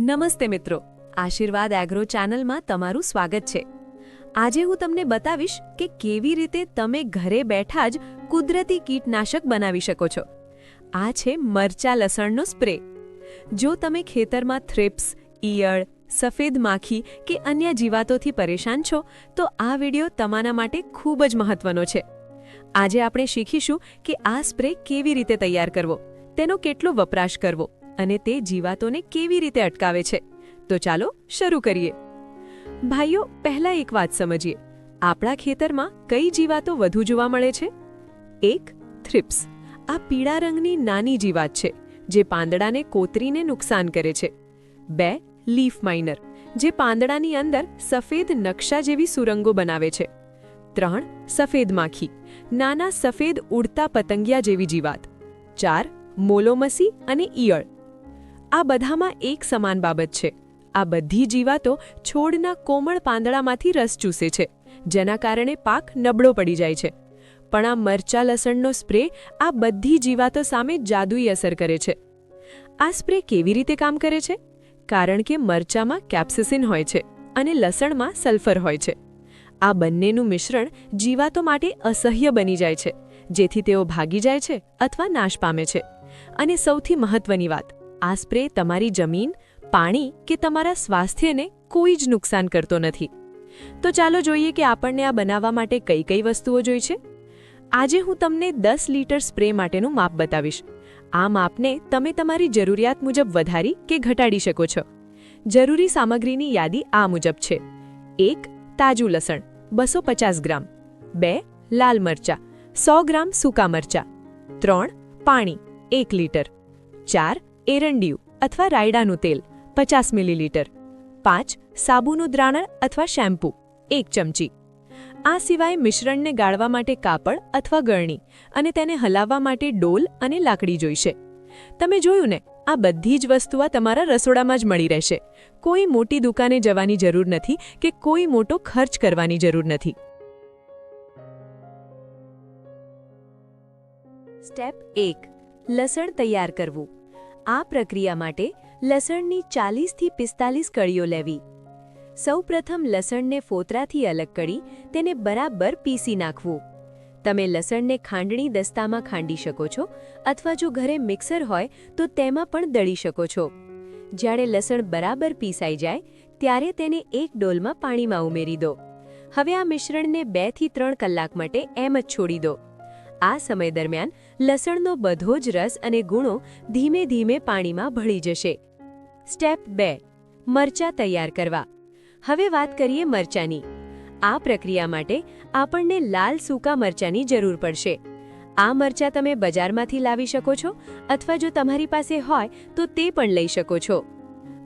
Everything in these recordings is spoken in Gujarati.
નમસ્તે મિત્રો, આશીર્વાદ એગ્રો ચેનલમાં તમારું સ્વાગત છે। આજે હું તમને બતાવીશ કે કેવી રીતે તમે ઘરે બેઠા જ કુદરતી કીટનાશક બનાવી શકો છો। આ છે મરચા લસણનો સ્પ્રે। જો તમે ખેતરમાં થ્રિપ્સ, ઈયળ, સફેદ માખી કે અન્ય જીવાતોથી પરેશાન છો તો આ વિડિયો તમારા માટે ખૂબ જ મહત્વનો છે। આજે આપણે શીખીશું કે આ સ્પ્રે કેવી રીતે તૈયાર કરવો, તેનો કેટલો વપરાશ કરવો અને તે જીવાતોને કેવી રીતે અટકાવે છે। તો ચાલો શરૂ કરીએ। ભાઈઓ, પહેલા એક વાત સમજીએ, આપણા ખેતરમાં કઈ જીવાતો વધુ જોવા મળે છે? 1. થ્રિપ્સ। આ પીળા રંગની નાની જીવાત છે જે પાંદડાને કોતરીને નુકસાન કરે છે। 2. લીફ માઇનર, જે પાંદડાની અંદર સફેદ નકશા જેવી સુરંગો બનાવે છે। 3. સફેદ માખી, નાના સફેદ ઉડતા પતંગિયા જેવી જીવાત। 4. મોલોમસી અને ઈયળ। આ બધામાં એક સમાન બાબત છે, આ બધી જીવાતો છોડના કોમળ પાંદડામાંથી રસ ચૂસે છે, જેના કારણે પાક નબળો પડી જાય છે। પણ આ મરચા લસણનો સ્પ્રે આ બધી જીવાતો સામે જાદુઈ અસર કરે છે। આ સ્પ્રે કેવી રીતે કામ કરે છે? કારણ કે મરચામાં કેપ્સિસિન હોય છે અને લસણમાં સલ્ફર હોય છે। આ બંનેનું મિશ્રણ જીવાતો માટે અસહ્ય બની જાય છે, જેથી તેઓ ભાગી જાય છે અથવા નાશ પામે છે। અને સૌથી મહત્વની વાત, આ સ્પ્રે તમારી જમીન, પાણી કે તમારા સ્વાસ્થ્યને કોઈ જ નુકસાન કરતો નથી। તો ચાલો જોઈએ કે આપણને આ બનાવવા માટે કઈ કઈ વસ્તુઓ જોઈ છે। આજે હું તમને 10 લીટર સ્પ્રે માટેનું માપ બતાવીશ। આ માપને તમે તમારી જરૂરિયાત મુજબ વધારી કે ઘટાડી શકો છો। જરૂરી સામગ્રીની યાદી આ મુજબ છે: 1. તાજું લસણ 250 ગ્રામ। 2. લાલ મરચાં 100 ગ્રામ સૂકા મરચાં। 3. પાણી 1 લીટર। 4. એરંડિયું અથવા રાયડાનું તેલ 50 મિલીલીટર। 5. સાબુનું દ્રાવણ અથવા શેમ્પૂ 1 ચમચી। આ સિવાય મિશ્રણને ગાળવા માટે કાપડ અથવા ગળણી અને તેને હલાવવા માટે ડોલ અને લાકડી જોઈશે। તમે જોયું ને, આ બધી જ વસ્તુઓ તમારા રસોડામાં જ મળી રહેશે। કોઈ મોટી દુકાને જવાની જરૂર નથી કે કોઈ મોટો ખર્ચ કરવાની જરૂર નથી। સ્ટેપ 1. લસણ તૈયાર કરવું। આ પ્રક્રિયા માટે લસણની 40 થી 45 કળીઓ લેવી। સૌપ્રથમ લસણને ફોતરાથી અલગ કરી તેને બરાબર પીસી નાખવું। તમે લસણને ખાંડણી દસ્તામાં ખાંડી શકો છો અથવા જો ઘરે મિક્સર હોય તો તેમાં પણ દળી શકો છો। જ્યારે લસણ બરાબર પીસાઈ જાય ત્યારે તેને એક ડોલમાં પાણીમાં ઉમેરી દો। હવે આ મિશ્રણને 2 થી 3 કલાક માટે એમ જ છોડી દો। આ સમય દરમિયાન લસણનો બધો જ રસ અને ગુણો ધીમે ધીમે પાણીમાં ભળી જશે। સ્ટેપ 2. મરચાં તૈયાર કરવા। હવે વાત કરીએ મરચાંની। આ પ્રક્રિયા માટે આપણને લાલ સૂકા મરચાંની જરૂર પડશે। આ મરચાં તમે બજારમાંથી લાવી શકો છો અથવા જો તમારી પાસે હોય તો તે પણ લઈ શકો છો।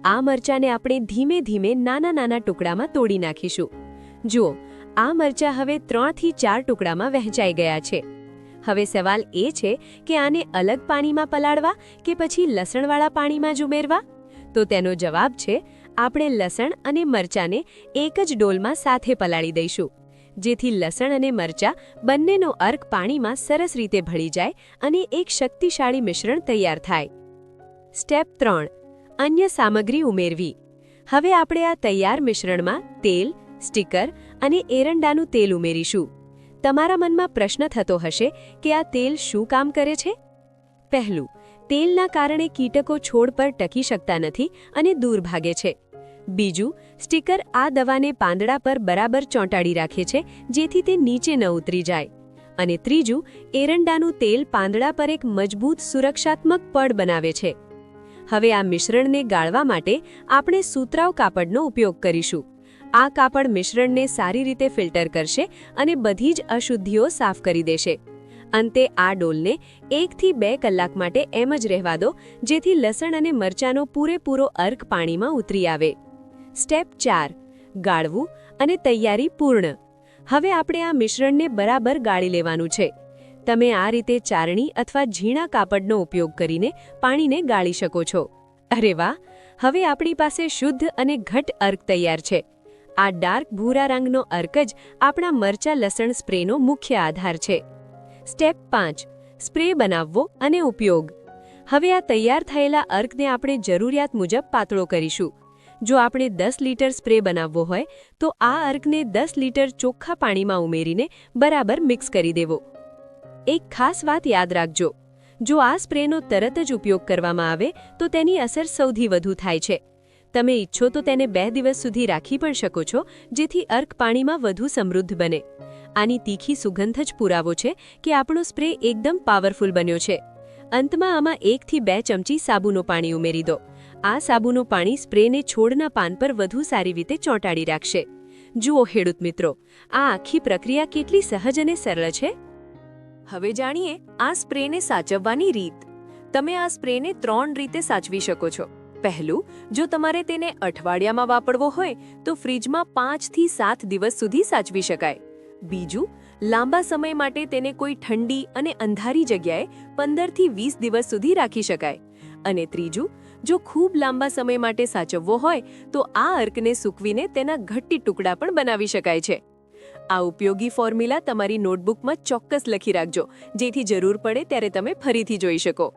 આ મરચાંને આપણે ધીમે ધીમે નાના નાના ટુકડામાં તોડી નાખીશું। જુઓ, આ મરચાં હવે 3 થી 4 ટુકડામાં વહેંચાઈ ગયા છે। હવે સવાલ એ છે કે આને અલગ પાણીમાં પલાળવા કે પછી લસણવાળા પાણીમાં જ ઉમેરવા? તો તેનો જવાબ છે, આપણે લસણ અને મરચાંને એક જ ડોલમાં સાથે પલાળી દઈશું, જેથી લસણ અને મરચાં બંનેનો અર્ક પાણીમાં સરસ રીતે ભળી જાય અને એક શક્તિશાળી મિશ્રણ તૈયાર થાય। સ્ટેપ 3. અન્ય સામગ્રી ઉમેરવી। હવે આપણે આ તૈયાર મિશ્રણમાં તેલ, સ્ટીકર અને એરંડાનું તેલ ઉમેરીશું। તમારા મનમાં પ્રશ્ન થતો હશે કે આ તેલ શું કામ કરે છે? પહેલું, તેલના કારણે કીટકો છોડ પર ટકી શકતા નથી અને દૂર ભાગે છે। બીજું, સ્ટીકર આ દવાને પાંદડા પર બરાબર ચોંટાડી રાખે છે જેથી તે નીચે ન ઉતરી જાય। અને ત્રીજું, એરંડાનું તેલ પાંદડા પર એક મજબૂત સુરક્ષાત્મક પડ બનાવે છે। હવે આ મિશ્રણને ગાળવા માટે આપણે સુતરાઉ કાપડનો ઉપયોગ કરીશું। આ કાપડ મિશ્રણને સારી રીતે ફિલ્ટર કરશે અને બધી જ અશુદ્ધિઓ સાફ કરી દેશે। અંતે આ ડોલને 1 થી 2 કલાક માટે એમ જ રહેવા દો, જેથી લસણ અને મરચાંનો પૂરેપૂરો અર્ક પાણીમાં ઉતરી આવે। સ્ટેપ 4. ગાળવું અને તૈયારી પૂર્ણ। હવે આપણે આ મિશ્રણને બરાબર ગાળી લેવાનું છે। તમે આ રીતે ચારણી અથવા ઝીણા કાપડનો ઉપયોગ કરીને પાણીને ગાળી શકો છો। અરે વાહ! હવે આપણી પાસે શુદ્ધ અને ઘટ અર્ક તૈયાર છે। આ ડાર્ક ભૂરા રંગનો અર્ક જ આપણા મરચા લસણ સ્પ્રેનો મુખ્ય આધાર છે। સ્ટેપ 5. સ્પ્રે બનાવવો અને ઉપયોગ। હવે આ તૈયાર થયેલા અર્કને આપણે જરૂરિયાત મુજબ પાતળો કરીશું. જો આપણે 10 લીટર સ્પ્રે બનાવવો હોય તો આ અર્કને 10 લીટર ચોખ્ખા પાણીમાં ઉમેરીને બરાબર મિક્સ કરી દેવો. એક ખાસ વાત યાદ રાખજો, જો આ સ્પ્રેનો તરત જ ઉપયોગ કરવામાં આવે તો તેની અસર સૌથી વધુ થાય છે. તમે ઈચ્છો તો તેને 2 દિવસ સુધી રાખી પણ શકો છો, જેથી અર્ક પાણીમાં વધુ સમૃદ્ધ બને. આની તીખી સુગંધ જ પુરાવો છે કે આપણો સ્પ્રે એકદમ પાવરફુલ બન્યો છે. અંતમાં આમાં 1 થી 2 ચમચી સાબુનું પાણી ઉમેરી દો. આ સાબુનું પાણી સ્પ્રેને છોડના પાન પર વધુ સારી રીતે ચોંટાડી રાખશે. જુઓ ખેડૂત મિત્રો, આ આખી પ્રક્રિયા કેટલી સહજ અને સરળ છે. હવે જાણીએ આ સ્પ્રેને સાચવવાની રીત. તમે આ સ્પ્રેને 3 રીતે સાચવી શકો છો. પહેલું, જો તમારે તેને અઠવાડિયામાં વાપરવો હોય તો ફ્રીજમાં 5 થી 7 દિવસ સુધી સાચવી શકાય. બીજું, લાંબા સમય માટે તેને કોઈ ઠંડી અને અંધારી જગ્યાએ 15 થી 20 દિવસ સુધી રાખી શકાય. અને ત્રીજું, જો ખૂબ લાંબા સમય માટે સાચવવો હોય તો આ અર્કને સૂકવીને તેના ઘટ્ટી ટુકડા પણ બનાવી શકાય છે. આ ઉપયોગી ફોર્મ્યુલા તમારી નોટબુકમાં ચોક્કસ લખી રાખજો, જેથી જરૂર પડે ત્યારે તમે ફરીથી જોઈ શકો.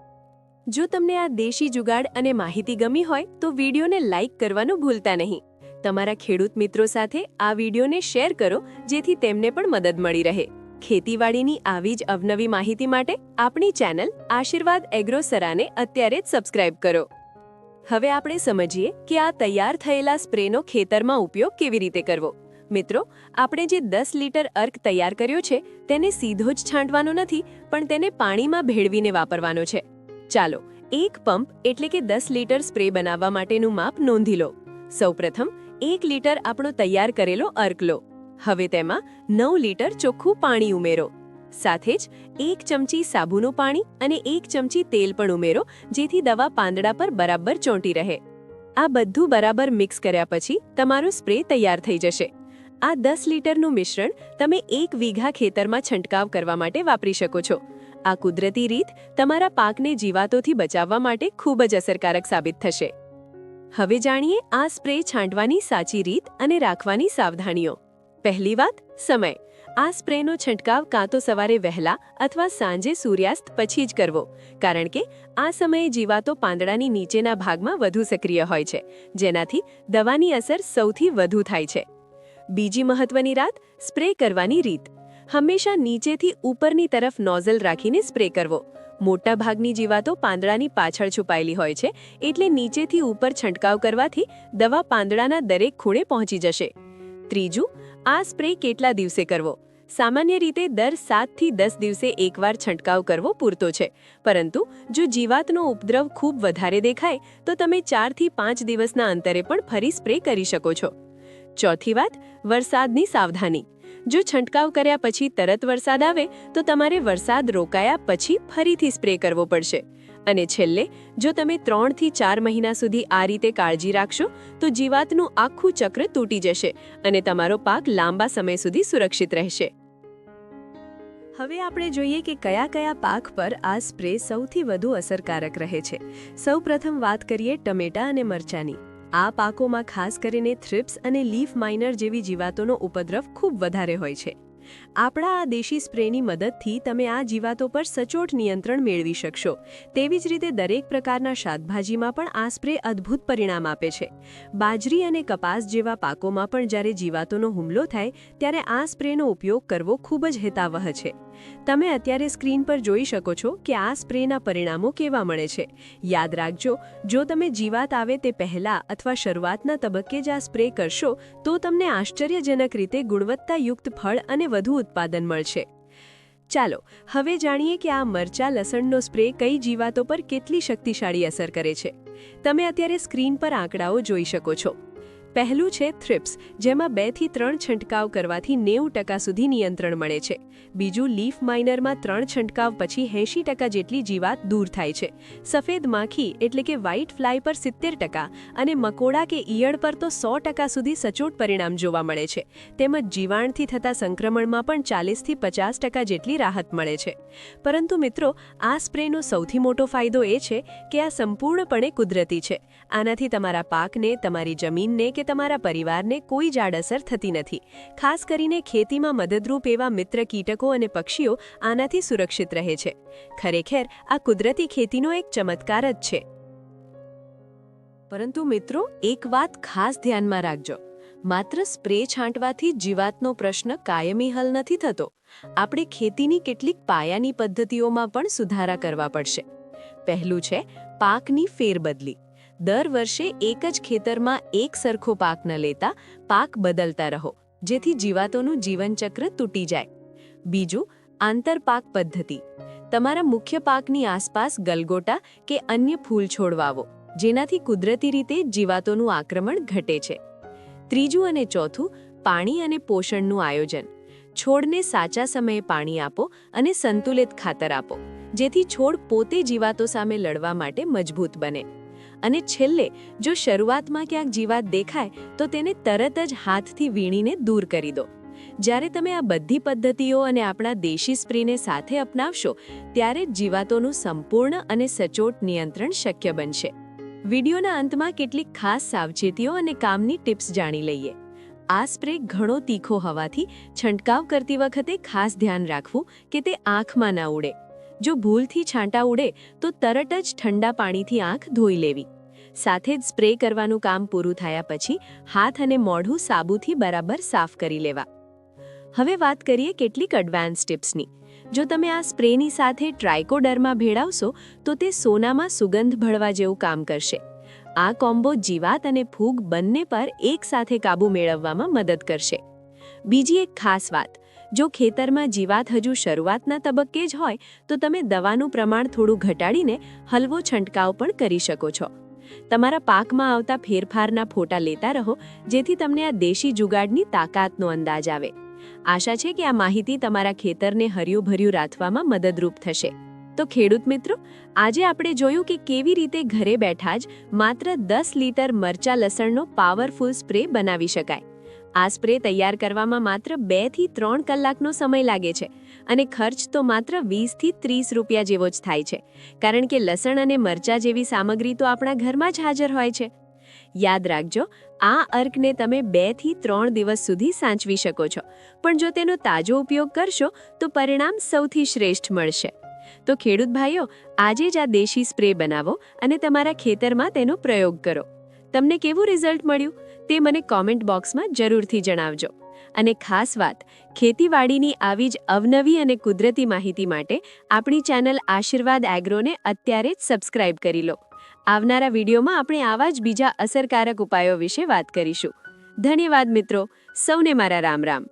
જો તમને આ દેશી જુગાડ અને માહિતી ગમી હોય તો વિડીયોને લાઇક કરવાનું ભૂલતા નહીં. તમારા ખેડૂત મિત્રો સાથે આ વિડીયોને શેર કરો, જેથી તેમને પણ મદદ મળી રહે. ખેતીવાડીની આવી જ અવનવી માહિતી માટે આપણી ચેનલ આશીર્વાદ એગ્રો સરાને અત્યારે જ સબસ્ક્રાઇબ કરો. હવે આપણે સમજીએ કે આ તૈયાર થયેલા સ્પ્રેનો ખેતરમાં ઉપયોગ કેવી રીતે કરવો. મિત્રો, આપણે જે 10 લીટર અર્ક તૈયાર કર્યો છે તેને સીધો જ છાંટવાનો નથી, પણ તેને પાણીમાં ભેળવીને વાપરવાનો છે. ચાલો, એક પંપ એટલે કે 10 લીટર સ્પ્રે બનાવવા માટેનું માપ નોંધી લો. સૌપ્રથમ 1 લીટર આપણો તૈયાર કરેલો અર્ક લો. હવે તેમાં 9 લીટર ચોખ્ખું પાણી ઉમેરો. સાથે જ 1 ચમચી સાબુનું પાણી અને 1 ચમચી તેલ પણ ઉમેરો, જેથી દવા પાંદડા પર બરાબર ચોંટી રહે. આ બધું બરાબર મિક્સ કર્યા પછી તમારો સ્પ્રે તૈયાર થઈ જશે. આ 10 લીટરનું મિશ્રણ તમે 1 વીઘા ખેતરમાં છંટકાવ કરવા માટે વાપરી શકો છો. આ કુદરતી રીત તમારા પાકને જીવાતોથી બચાવવા માટે ખૂબ જ અસરકારક સાબિત થશે. હવે જાણીએ આ સ્પ્રે છાંટવાની સાચી રીત અને રાખવાની સાવધાનીઓ. પહેલી વાત, સમય. આ સ્પ્રેનો છંટકાવ કાં તો સવારે વહેલા અથવા સાંજે સૂર્યાસ્ત પછી જ કરવો, કારણ કે આ સમયે જીવાતો પાંદડાની નીચેના ભાગમાં વધુ સક્રિય હોય છે, જેનાથી દવાની અસર સૌથી વધુ થાય છે. બીજી મહત્વની વાત, સ્પ્રે કરવાની રીત. હંમેશા નીચેથી ઉપરની તરફ નોઝલ રાખીને સ્પ્રે કરવો. મોટા ભાગની જીવાતો પાંદડાની પાછળ છુપાયેલી હોય છે, એટલે નીચેથી ઉપર છંટકાવ કરવાથી દવા પાંદડાના દરેક ખૂણે પહોંચી જશે. ત્રીજું, આ સ્પ્રે કેટલા દિવસે કરવો. સામાન્ય રીતે દર 7 થી 10 દિવસે એકવાર છંટકાવ કરવો પૂરતો છે, પરંતુ જો જીવાતનો ઉપદ્રવ ખૂબ વધારે દેખાય તો તમે 4 થી 5 દિવસના અંતરે પણ ફરી સ્પ્રે કરી શકો છો. ચોથી વાત, વરસાદની સાવધાની. જો છંટકાવ કર્યા પછી તરત વરસાદ આવે તો તમારે વરસાદ રોકાયા પછી ફરીથી સ્પ્રે કરવો પડશે. અને છેલ્લે, જો તમે 3 થી 4 મહિના સુધી આ રીતે કાળજી રાખશો તો જીવાતનું આખું ચક્ર તૂટી જશે અને તમારો પાક લાંબા સમય સુધી સુરક્ષિત રહેશે. હવે આપણે જોઈએ કે કયા કયા પાક પર આ સ્પ્રે સૌથી વધુ અસરકારક રહે છે. સૌપ્રથમ વાત કરીએ ટમેટા અને મરચાની. આ પાકોમાં ખાસ કરીને થ્રિપ્સ અને લીફ માઇનર જેવી જીવાતોનો ઉપદ્રવ ખૂબ વધારે હોય છે. આપણા આ દેશી સ્પ્રેની મદદથી તમે આ જીવાતો પર સચોટ નિયંત્રણ મેળવી શકશો. તેવી જ રીતે દરેક પ્રકારના શાકભાજીમાં પણ આ સ્પ્રે અદ્ભુત પરિણામ આપે છે. બાજરી અને કપાસ જેવા પાકોમાં પણ જ્યારે જીવાતોનો હુમલો થાય ત્યારે આ સ્પ્રેનો ઉપયોગ કરવો ખૂબ જ હિતાવહ છે. તમે અત્યારે સ્ક્રીન પર જોઈ શકો છો કે આ સ્પ્રેના પરિણામો કેવા મળે છે. યાદ રાખજો, જો તમે જીવાત આવે તે પહેલા અથવા શરૂઆતના તબક્કે જ આ સ્પ્રે કરશો તો તમને આશ્ચર્યજનક રીતે ગુણવત્તાયુક્ત ફળ અને વધુ ઉત્પાદન મળશે. ચાલો હવે જાણીએ કે આ મરચા લસણનો સ્પ્રે કઈ જીવાતો પર કેટલી શક્તિશાળી અસર કરે છે. તમે અત્યારે સ્ક્રીન પર આંકડાઓ જોઈ શકો છો. પહેલું છે થ્રિપ્સ, જેમાં 2 થી 3 છંટકાવ કરવાથી 90% સુધી નિયંત્રણ મળે છે. બીજું લીફ માઇનરમાં 3 છંટકાવ પછી 80% જેટલી જીવાત દૂર થાય છે. સફેદ માખી એટલે કે વ્હાઇટ ફ્લાય પર 70% અને મકોડા કે ઈયળ પર તો 100% સુધી સચોટ પરિણામ જોવા મળે છે. તેમજ જીવાણથી થતા સંક્રમણમાં પણ 40 થી 50% જેટલી રાહત મળે છે. પરંતુ મિત્રો, આ સ્પ્રેનો સૌથી મોટો ફાયદો એ છે કે આ સંપૂર્ણપણે કુદરતી છે. આનાથી તમારા પાકને, તમારી જમીનને કે તમારા પરિવારને કોઈ જ આડઅસર થતી નથી. ખાસ કરીને ખેતીમાં મદદરૂપ એવા મિત્ર કીટકો અને પક્ષીઓ આનાથી સુરક્ષિત રહે છે. ખરેખર આ કુદરતી ખેતીનો એક ચમત્કાર જ છે. પરંતુ મિત્રો, એક વાત ખાસ ધ્યાનમાં રાખજો. માત્ર સ્પ્રે છાંટવાથી જીવાતનો પ્રશ્ન કાયમી હલ નથી થતો. આપણે ખેતીની કેટલીક પાયાની પદ્ધતિઓમાં પણ સુધારા કરવા પડશે. પહેલું છે પાકની ફેરબદલી. દર વર્ષે એક જ ખેતરમાં એક સરખો પાક ન લેતા પાક બદલતા રહો, જેથી જીવાતોનું જીવનચક્ર તૂટી જાય. બીજું, આંતરપાક પદ્ધતિ. તમારા મુખ્ય પાકની આસપાસ ગલગોટા કે અન્ય ફૂલ છોડ વાવો, જેનાથી કુદરતી રીતે જીવાતોનું આક્રમણ ઘટે છે. ત્રીજું અને ચોથું, પાણી અને પોષણનું આયોજન. છોડને સાચા સમયે પાણી આપો અને સંતુલિત ખાતર આપો, જેથી છોડ પોતે જીવાતો સામે લડવા માટે મજબૂત બને. અને છેલ્લે, જો શરૂઆતમાં ક્યાંક જીવાત દેખાય તો તેને તરત જ હાથથી વીણીને દૂર કરી દો. જ્યારે તમે આ બધી પદ્ધતિઓ અને આપણા દેશી સ્પ્રેને સાથે અપનાવશો, ત્યારે જ જીવાતોનું સંપૂર્ણ અને સચોટ નિયંત્રણ શક્ય બનશે. વિડીયોના અંતમાં કેટલીક ખાસ સાવચેતીઓ અને કામની ટિપ્સ જાણી લઈએ. આ સ્પ્રે ઘણો તીખો હોવાથી છંટકાવ કરતી વખતે ખાસ ધ્યાન રાખવું કે તે આંખમાં ના ઉડે. જો ભૂલથી છાંટા ઉડે તો તરત જ ઠંડા પાણીથી આંખ ધોઈ લેવી. સાથે જ સ્પ્રે કરવાનું કામ પૂરું થયા પછી હાથ અને મોઢું સાબુથી બરાબર સાફ કરી લેવા. હવે વાત કરીએ કેટલીક એડવાન્સ ટિપ્સની. જો તમે આ સ્પ્રેની સાથે ટ્રાઇકોડર્મા ભેળવશો તો તે સોનામાં સુગંધ ભળવા જેવું કામ કરશે. આ કોમ્બો જીવાત અને ફૂગ બંને પર એકસાથે કાબૂ મેળવવામાં મદદ કરશે. બીજી એક ખાસ વાત, જો ખેતરમાં જીવાત હજુ શરૂઆતના તબક્કે જ હોય તો તમે દવાનું પ્રમાણ થોડું ઘટાડીને હલવો છંટકાવ પણ કરી શકો છો. તમારા પાકમાં આવતા ફેરફારના ફોટા લેતા રહો, જેથી તમને આ દેશી જુગાડની તાકાતનો અંદાજ આવે. આશા છે કે આ માહિતી તમારા ખેતરને હર્યુંભર્યું રાખવામાં મદદરૂપ થશે. તો ખેડૂત મિત્રો, આજે આપણે જોયું કે કેવી રીતે ઘરે બેઠા જ માત્ર 10 લીટર મરચા લસણનો પાવરફુલ સ્પ્રે બનાવી શકાય. આ સ્પ્રે તૈયાર કરવામાં માત્ર 2 થી 3 કલાકનો સમય લાગે છે અને ખર્ચ તો માત્ર 20 થી 30 રૂપિયા જેવો જ થાય છે, કારણ કે લસણ અને મરચા જેવી સામગ્રી તો આપણા ઘરમાં જ હાજર હોય છે. યાદ રાખજો, આ અર્કને તમે 2 થી 3 દિવસ સુધી સાચવી શકો છો, પણ જો તેનો તાજો ઉપયોગ કરશો તો પરિણામ સૌથી શ્રેષ્ઠ મળશે. તો ખેડૂત ભાઈઓ, આજે જ આ દેશી સ્પ્રે બનાવો અને તમારા ખેતરમાં તેનો પ્રયોગ કરો. તમને કેવું રિઝલ્ટ મળ્યું તે મને કોમેન્ટ બોક્સમાં જરૂરથી જણાવજો. અને ખાસ વાત, ખેતીવાડીની આવી જ અવનવી અને કુદરતી માહિતી માટે આપણી ચેનલ આશીર્વાદ એગ્રોને અત્યારે જ સબસ્ક્રાઇબ કરી લો. આવનારા વિડીયોમાં આપણે આવા જ બીજા અસરકારક ઉપાયો વિશે વાત કરીશું. ધન્યવાદ મિત્રો, સૌને મારા રામ રામ.